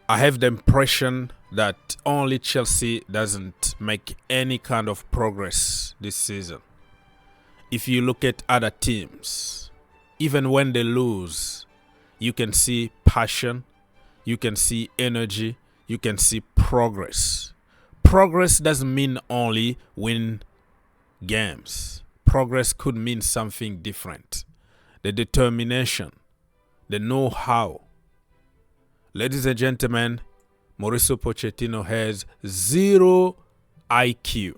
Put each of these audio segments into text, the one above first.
I have the impression that only Chelsea doesn't make any kind of progress this season. If you look at other teams, even when they lose, you can see passion, you can see energy, you can see progress. Progress doesn't mean only win games. Progress could mean something different. The determination, the know-how. Ladies and gentlemen, Mauricio Pochettino has zero IQ,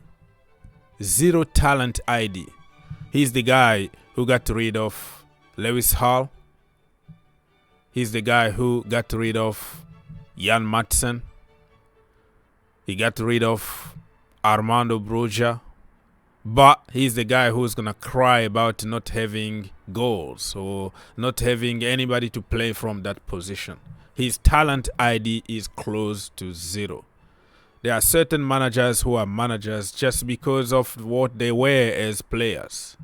zero talent ID. He's the guy who got rid of Lewis Hall. He's the guy who got rid of Jan Matsen. He got rid of Armando Broja. But he's the guy who's going to cry about not having goals or not having anybody to play from that position. His talent ID is close to zero. There are certain managers who are managers just because of what they were as players.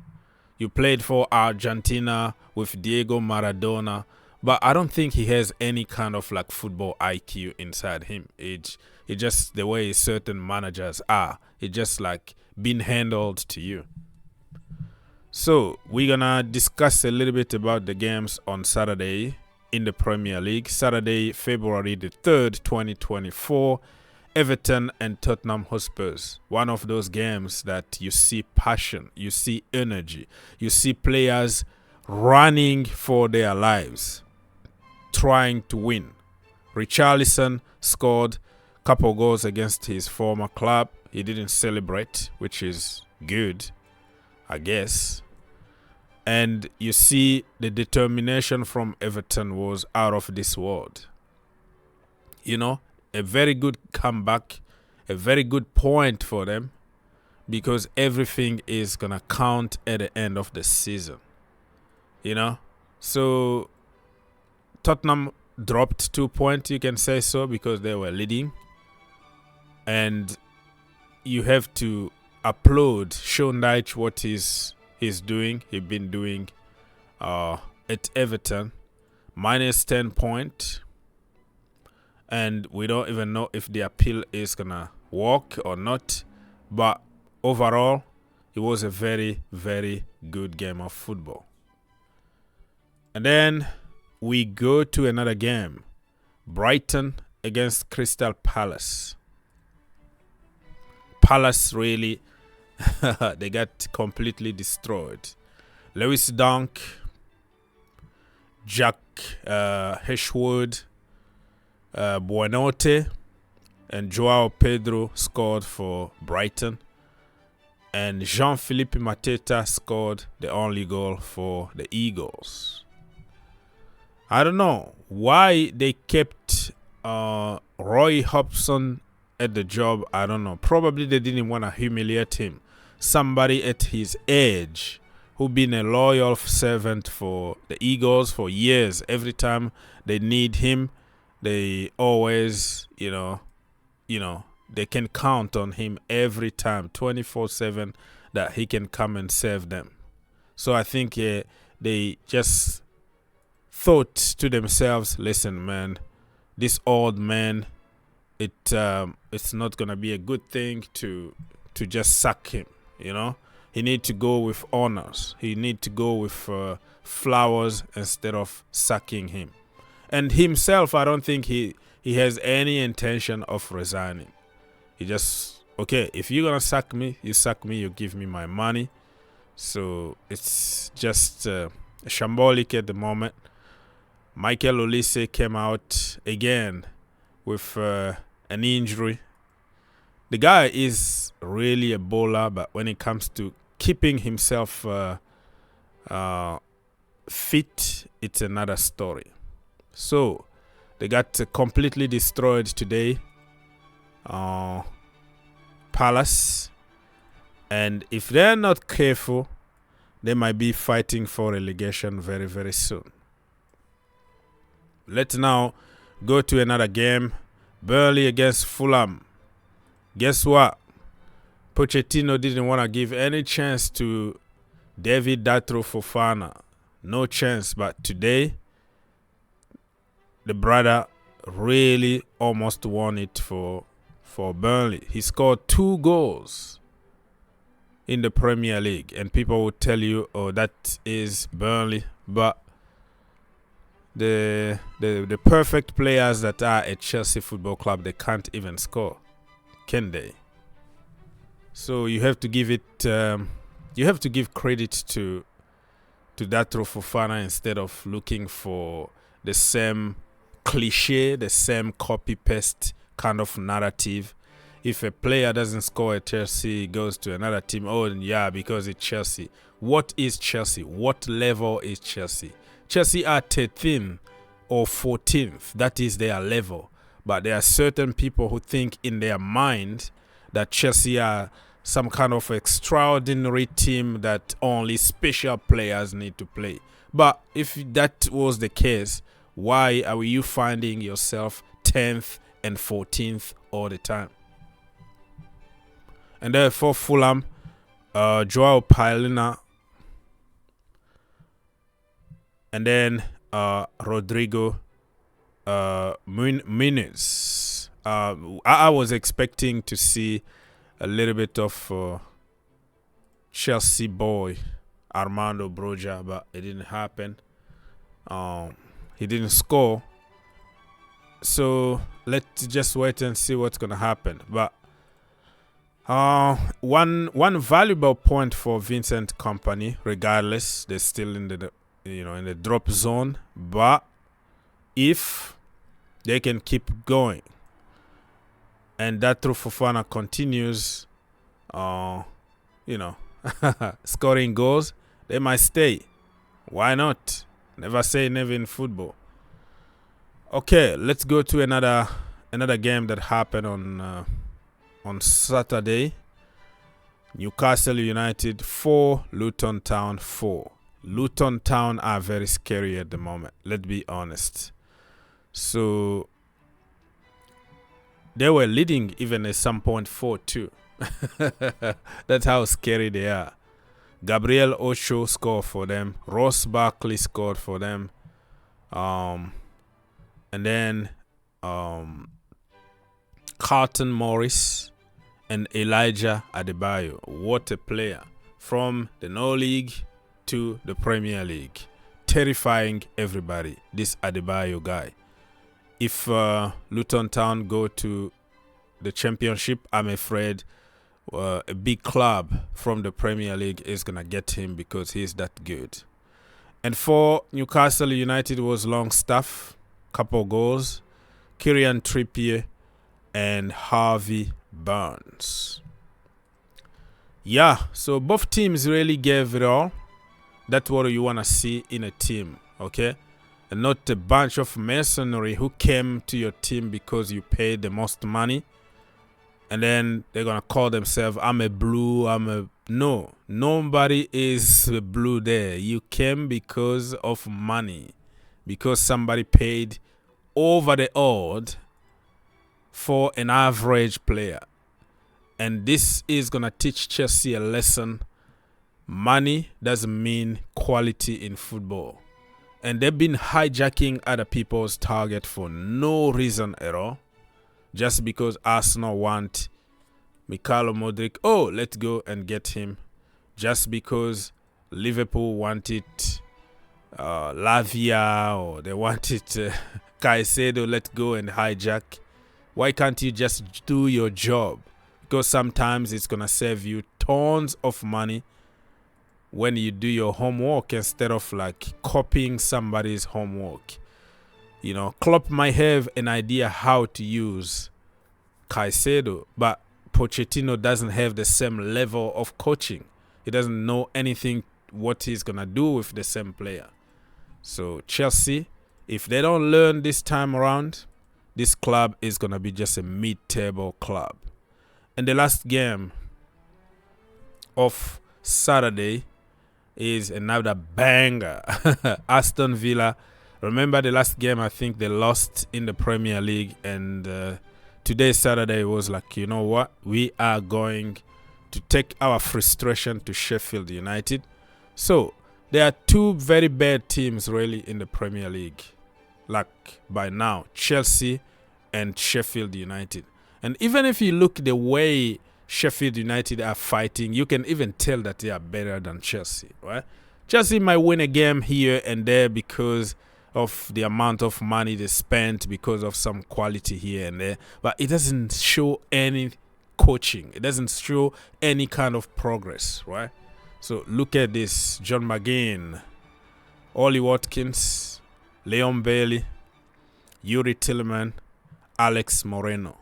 You played for Argentina with Diego Maradona, but I don't think he has any kind of like football IQ inside him. It's just the way certain managers are. It's just like being handled to you. So we're gonna discuss a little bit about the games on Saturday in the Premier League. Saturday, February the 3rd, 2024. Everton and Tottenham Hotspurs. One of those games that you see passion, you see energy, you see players running for their lives, trying to win. Richarlison scored a couple goals against his former club. He didn't celebrate, which is good, I guess. And you see the determination from Everton was out of this world. You know, a very good comeback, a very good point for them because everything is going to count at the end of the season. You know, so Tottenham dropped 2 points, you can say so, because they were leading. And you have to applaud Sean Dyche what he's doing. He's been doing at Everton. Minus 10 points. And we don't even know if the appeal is going to work or not. But overall, it was a very, very good game of football. And then we go to another game. Brighton against Crystal Palace. Palace really, they got completely destroyed. Lewis Dunk, Jack Heshwood, Buenote, and Joao Pedro scored for Brighton. And Jean-Philippe Mateta scored the only goal for the Eagles. I don't know why they kept Roy Hobson at the job. I don't know. Probably they didn't want to humiliate him. Somebody at his age who been a loyal servant for the Eagles for years. Every time they need him, they always, you know, they can count on him every time, 24/7, that he can come and save them. So I think they just thought to themselves, listen, man, this old man, it's not gonna be a good thing to just sack him. You know, he need to go with honors. He need to go with flowers instead of sacking him. And himself, I don't think he has any intention of resigning. He just, okay, if you're gonna sack me, you sack me, you give me my money. So it's just shambolic at the moment. Michael Olise came out again with an injury. The guy is really a bowler, but when it comes to keeping himself fit, it's another story. So they got completely destroyed today. Palace. And if they're not careful, they might be fighting for relegation very, very soon. Let's now go to another game. Burnley against Fulham. Guess what? Pochettino didn't want to give any chance to David Datro Fofana. No chance. But today, the brother really almost won it for Burnley. He scored 2 goals in the Premier League, and people would tell you, oh, that is Burnley, but the perfect players that are at Chelsea Football Club, they can't even score, can they? So you have to give it you have to give credit to Datro Fofana instead of looking for the same cliche, the same copy paste kind of narrative. If a player doesn't score at Chelsea, he goes to another team. Oh, yeah, because it's Chelsea. What is Chelsea? What level is Chelsea? Chelsea are 13th or 14th. That is their level. But there are certain people who think in their mind that Chelsea are some kind of extraordinary team that only special players need to play. But if that was the case, why are you finding yourself 10th and 14th all the time? And therefore, Fulham, Joao Paulina, and then Rodrigo Muniz. I was expecting to see a little bit of Chelsea boy Armando Broja, but it didn't happen. He didn't score. So let's just wait and see what's gonna happen. But one valuable point for Vincent Kompany, regardless, they're still in the in the drop zone. But if they can keep going and Datro Fofana continues scoring goals, they might stay. Why not? Never say never in football. Okay, let's go to another game that happened on Saturday. Newcastle United 4, Luton Town 4. Luton Town are very scary at the moment, let's be honest. So they were leading even at some point 4-2. That's how scary they are. Gabriel Ocho scored for them. Ross Barkley scored for them. And then Carlton Morris and Elijah Adebayo. What a player. From the No League to the Premier League. Terrifying everybody, this Adebayo guy. If Luton Town go to the Championship, I'm afraid a big club from the Premier League is going to get him because he's that good. And for Newcastle United was Longstaff, couple goals, Kieran Trippier and Harvey Barnes. Yeah, so both teams really gave it all. That's what you want to see in a team, okay? And not a bunch of mercenary who came to your team because you paid the most money. And then they're going to call themselves, I'm a blue, No, nobody is a blue there. You came because of money. Because somebody paid over the odd for an average player. And this is going to teach Chelsea a lesson. Money doesn't mean quality in football. And they've been hijacking other people's target for no reason at all. Just because Arsenal want Mikhailo Modric. Oh, let's go and get him. Just because Liverpool wanted Lavia or they wanted Caicedo, let's go and hijack. Why can't you just do your job? Because sometimes it's going to save you tons of money when you do your homework instead of like copying somebody's homework. You know, Klopp might have an idea how to use Caicedo, but Pochettino doesn't have the same level of coaching. He doesn't know anything what he's going to do with the same player. So Chelsea, if they don't learn this time around, this club is going to be just a mid-table club. And the last game of Saturday is another banger. Aston Villa. Remember the last game, I think they lost in the Premier League. And today, Saturday, was like, you know what? We are going to take our frustration to Sheffield United. So there are two very bad teams really in the Premier League. like by now, Chelsea and Sheffield United. And even if you look the way Sheffield United are fighting, you can even tell that they are better than Chelsea, right? Chelsea might win a game here and there because of the amount of money they spent, because of some quality here and there, but it doesn't show any coaching. It doesn't show any kind of progress, right? So look at this: John McGinn, Ollie Watkins, Leon Bailey, Yuri Tillman, Alex Moreno.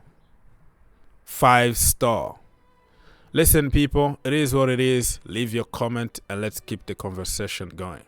5-star. Listen, people, it is what it is. Leave your comment and let's keep the conversation going.